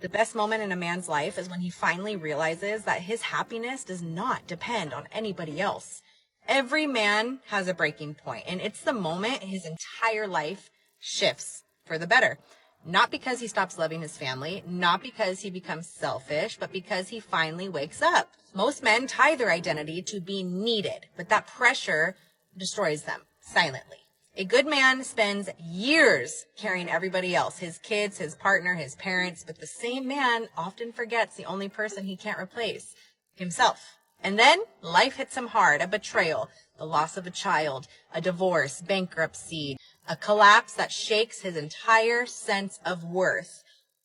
The best moment in a man's life is when he finally realizes that his happiness does not depend on anybody else. Every man has a breaking point, and it's the moment his entire life shifts for the better. Not because he stops loving his family, not because he becomes selfish, but because he finally wakes up. Most men tie their identity to being needed, but that pressure destroys them silently. A good man spends years carrying everybody else, his kids, his partner, his parents, but the same man often forgets the only person he can't replace, himself. And then life hits him hard, a betrayal, the loss of a child, a divorce, bankruptcy, a collapse that shakes his entire sense of worth.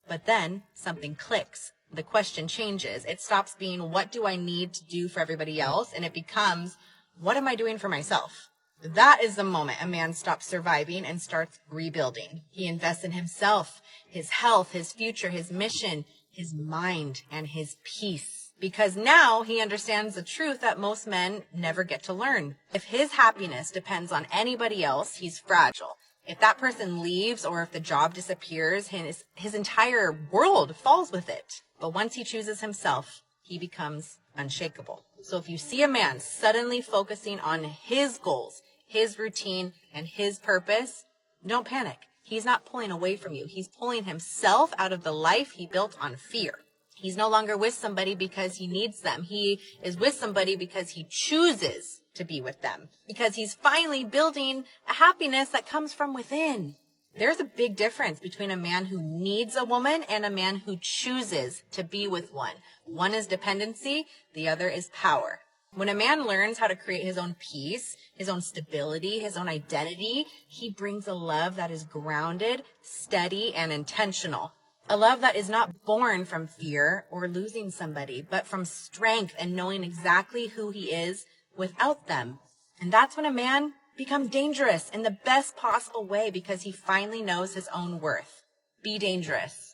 But then something clicks. The question changes. It stops being, what do I need to do for everybody else? And it becomes, what am I doing for myself? That is the moment a man stops surviving and starts rebuilding. He invests in himself, his health, his future, his mission, his mind, and his peace. Because now he understands the truth that most men never get to learn. If his happiness depends on anybody else, he's fragile. If that person leaves or if the job disappears, his entire world falls with it. But once he chooses himself, he becomes unshakable. So if you see a man suddenly focusing on his goals, his routine, and his purpose, don't panic. He's not pulling away from you. He's pulling himself out of the life he built on fear. He's no longer with somebody because he needs them. He is with somebody because he chooses to be with them. Because he's finally building a happiness that comes from within. There's a big difference between a man who needs a woman and a man who chooses to be with one. One is dependency, the other is power. When a man learns how to create his own peace, his own stability, his own identity, he brings a love that is grounded, steady, and intentional. A love that is not born from fear or losing somebody, but from strength and knowing exactly who he is without them. And that's when a man becomes dangerous in the best possible way because he finally knows his own worth. Be dangerous.